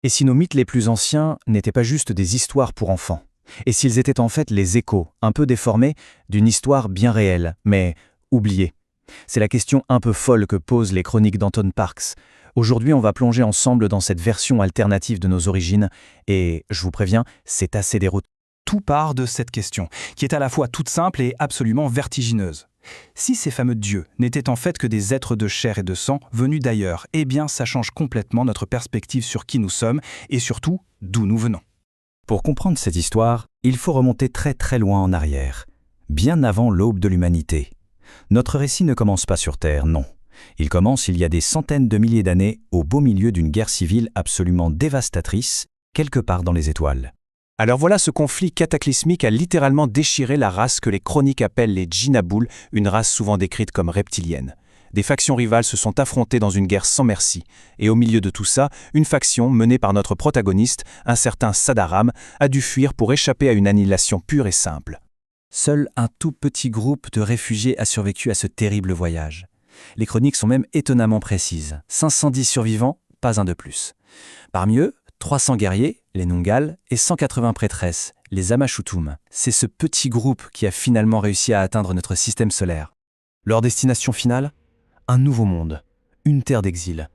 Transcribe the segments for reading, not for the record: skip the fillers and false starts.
Et si nos mythes les plus anciens n'étaient pas juste des histoires pour enfants? Et s'ils étaient en fait les échos, un peu déformés, d'une histoire bien réelle, mais oubliée? C'est la question un peu folle que posent les chroniques d'Anton Parks. Aujourd'hui, on va plonger ensemble dans cette version alternative de nos origines, et, je vous préviens, c'est assez déroutant. Tout part de cette question, qui est à la fois toute simple et absolument vertigineuse. Si ces fameux dieux n'étaient en fait que des êtres de chair et de sang venus d'ailleurs, eh bien ça change complètement notre perspective sur qui nous sommes et surtout d'où nous venons. Pour comprendre cette histoire, il faut remonter très très loin en arrière, bien avant l'aube de l'humanité. Notre récit ne commence pas sur Terre, non. Il commence il y a des centaines de milliers d'années, au beau milieu d'une guerre civile absolument dévastatrice, quelque part dans les étoiles. Alors voilà, ce conflit cataclysmique a littéralement déchiré la race que les chroniques appellent les Djinnabuls, une race souvent décrite comme reptilienne. Des factions rivales se sont affrontées dans une guerre sans merci. Et au milieu de tout ça, une faction menée par notre protagoniste, un certain Sadaram, a dû fuir pour échapper à une annihilation pure et simple. Seul un tout petit groupe de réfugiés a survécu à ce terrible voyage. Les chroniques sont même étonnamment précises. 510 survivants, pas un de plus. Parmi eux, 300 guerriers, les Nungal, et 180 prêtresses, les Amashutum. C'est ce petit groupe qui a finalement réussi à atteindre notre système solaire. Leur destination finale? Un nouveau monde, une terre d'exil,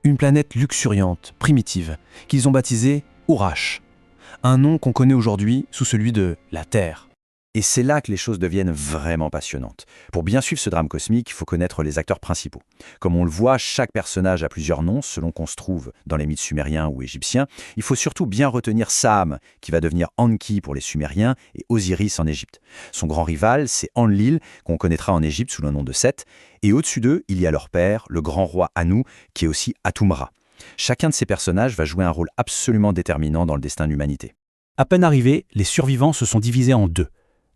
une planète luxuriante, primitive, qu'ils ont baptisée Urash. Un nom qu'on connaît aujourd'hui sous celui de la Terre. Et c'est là que les choses deviennent vraiment passionnantes. Pour bien suivre ce drame cosmique, il faut connaître les acteurs principaux. Comme on le voit, chaque personnage a plusieurs noms selon qu'on se trouve dans les mythes sumériens ou égyptiens. Il faut surtout bien retenir Sam, qui va devenir Anki pour les Sumériens et Osiris en Égypte. Son grand rival, c'est Enlil, qu'on connaîtra en Égypte sous le nom de Seth. Et au-dessus d'eux, il y a leur père, le grand roi Anu, qui est aussi Atumra. Chacun de ces personnages va jouer un rôle absolument déterminant dans le destin de l'humanité. À peine arrivés, les survivants se sont divisés en deux.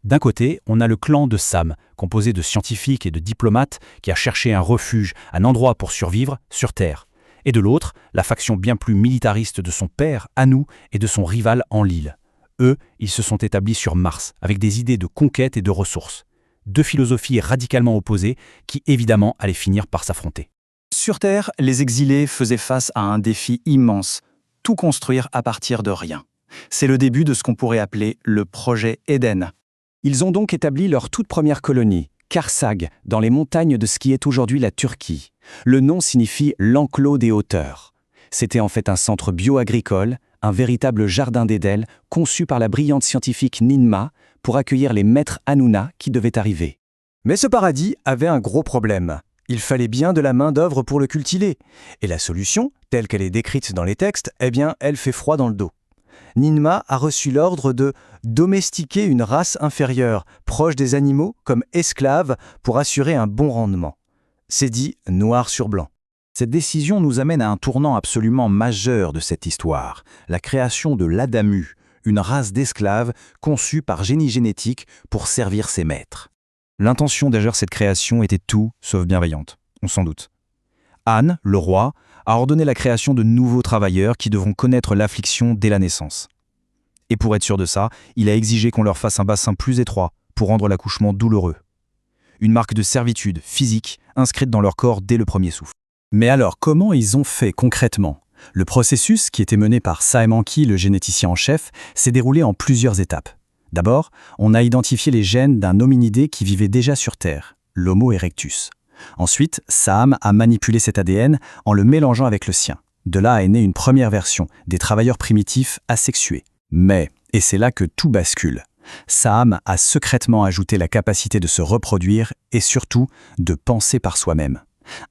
D'un côté, on a le clan de Sam, composé de scientifiques et de diplomates qui a cherché un refuge, un endroit pour survivre sur Terre. Et de l'autre, la faction bien plus militariste de son père, Anu, et de son rival Enlil. Eux, ils se sont établis sur Mars, avec des idées de conquête et de ressources. Deux philosophies radicalement opposées qui, évidemment, allaient finir par s'affronter. Sur Terre, les exilés faisaient face à un défi immense, tout construire à partir de rien. C'est le début de ce qu'on pourrait appeler le projet Éden. Ils ont donc établi leur toute première colonie, Karsag, dans les montagnes de ce qui est aujourd'hui la Turquie. Le nom signifie l'enclos des hauteurs. C'était en fait un centre bio-agricole, un véritable jardin d'Éden conçu par la brillante scientifique Ninma pour accueillir les maîtres Hanouna qui devaient arriver. Mais ce paradis avait un gros problème. Il fallait bien de la main-d'œuvre pour le cultiver. Et la solution, telle qu'elle est décrite dans les textes, eh bien, elle fait froid dans le dos. Ninma a reçu l'ordre de domestiquer une race inférieure, proche des animaux, comme esclaves, pour assurer un bon rendement. C'est dit noir sur blanc. Cette décision nous amène à un tournant absolument majeur de cette histoire, la création de l'Adamu, une race d'esclaves conçue par génie génétique pour servir ses maîtres. L'intention derrière cette création était tout sauf bienveillante, on s'en doute. An, le roi, a ordonné la création de nouveaux travailleurs qui devront connaître l'affliction dès la naissance. Et pour être sûr de ça, il a exigé qu'on leur fasse un bassin plus étroit pour rendre l'accouchement douloureux. Une marque de servitude physique inscrite dans leur corps dès le premier souffle. Mais alors, comment ils ont fait concrètement? Le processus, qui était mené par Saem Anki, le généticien en chef, s'est déroulé en plusieurs étapes. D'abord, on a identifié les gènes d'un hominidé qui vivait déjà sur Terre, l'Homo erectus. Ensuite, Sam a manipulé cet ADN en le mélangeant avec le sien. De là est née une première version, des travailleurs primitifs asexués. Mais, et c'est là que tout bascule, Sam a secrètement ajouté la capacité de se reproduire et surtout de penser par soi-même.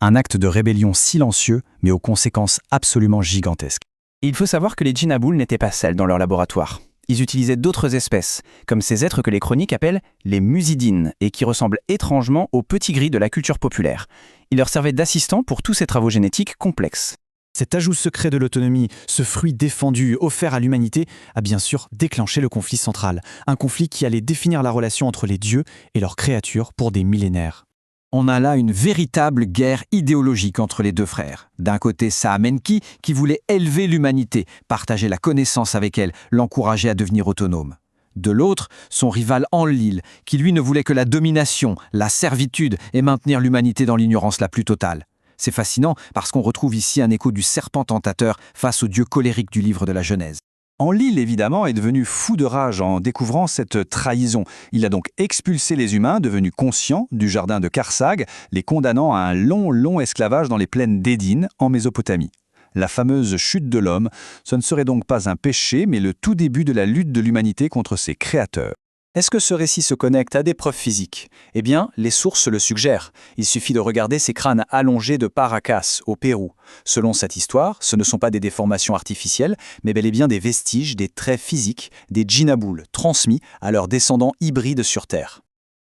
Un acte de rébellion silencieux, mais aux conséquences absolument gigantesques. Il faut savoir que les Djinnabuls n'étaient pas seuls dans leur laboratoire. Ils utilisaient d'autres espèces, comme ces êtres que les chroniques appellent les musidines et qui ressemblent étrangement aux petits gris de la culture populaire. Ils leur servaient d'assistants pour tous ces travaux génétiques complexes. Cet ajout secret de l'autonomie, ce fruit défendu, offert à l'humanité, a bien sûr déclenché le conflit central. Un conflit qui allait définir la relation entre les dieux et leurs créatures pour des millénaires. On a là une véritable guerre idéologique entre les deux frères. D'un côté, Saam Enki, qui voulait élever l'humanité, partager la connaissance avec elle, l'encourager à devenir autonome. De l'autre, son rival Enlil, qui lui ne voulait que la domination, la servitude et maintenir l'humanité dans l'ignorance la plus totale. C'est fascinant parce qu'on retrouve ici un écho du serpent tentateur face au dieu colérique du livre de la Genèse. Enlil, évidemment, est devenu fou de rage en découvrant cette trahison. Il a donc expulsé les humains, devenus conscients du jardin de Karsag, les condamnant à un long esclavage dans les plaines d'Édine, en Mésopotamie. La fameuse chute de l'homme, ce ne serait donc pas un péché, mais le tout début de la lutte de l'humanité contre ses créateurs. Est-ce que ce récit se connecte à des preuves physiques? Eh bien, les sources le suggèrent. Il suffit de regarder ces crânes allongés de Paracas, au Pérou. Selon cette histoire, ce ne sont pas des déformations artificielles, mais bel et bien des vestiges, des traits physiques, des djinabouls transmis à leurs descendants hybrides sur Terre.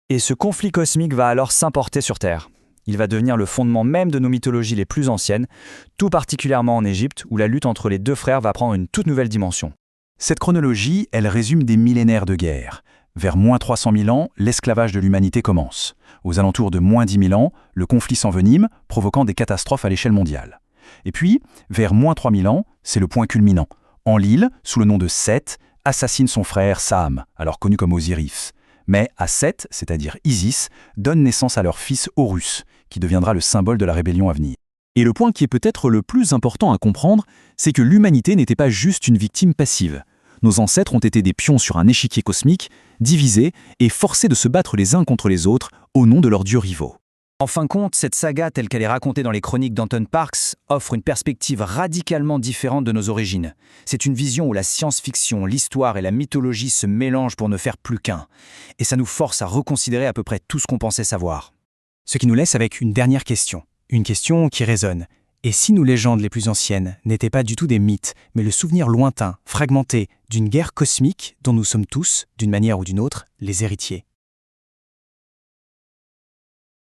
Et ce conflit cosmique va alors s'importer sur Terre. Il va devenir le fondement même de nos mythologies les plus anciennes, tout particulièrement en Égypte, où la lutte entre les deux frères va prendre une toute nouvelle dimension. Cette chronologie, elle résume des millénaires de guerre. Vers moins 300 000 ans, l'esclavage de l'humanité commence. Aux alentours de moins 10 000 ans, le conflit s'envenime, provoquant des catastrophes à l'échelle mondiale. Et puis, vers moins 3 000 ans, c'est le point culminant. Enlil, sous le nom de Seth, assassine son frère Sam, alors connu comme Osiris. Mais à Seth, c'est-à-dire Isis, donne naissance à leur fils Horus, qui deviendra le symbole de la rébellion à venir. Et le point qui est peut-être le plus important à comprendre, c'est que l'humanité n'était pas juste une victime passive. Nos ancêtres ont été des pions sur un échiquier cosmique, divisés et forcés de se battre les uns contre les autres au nom de leurs dieux rivaux. En fin de compte, cette saga telle qu'elle est racontée dans les chroniques d'Anton Parks offre une perspective radicalement différente de nos origines. C'est une vision où la science-fiction, l'histoire et la mythologie se mélangent pour ne faire plus qu'un. Et ça nous force à reconsidérer à peu près tout ce qu'on pensait savoir. Ce qui nous laisse avec une dernière question. Une question qui résonne. Et si nos légendes les plus anciennes n'étaient pas du tout des mythes, mais le souvenir lointain, fragmenté, d'une guerre cosmique dont nous sommes tous, d'une manière ou d'une autre, les héritiers?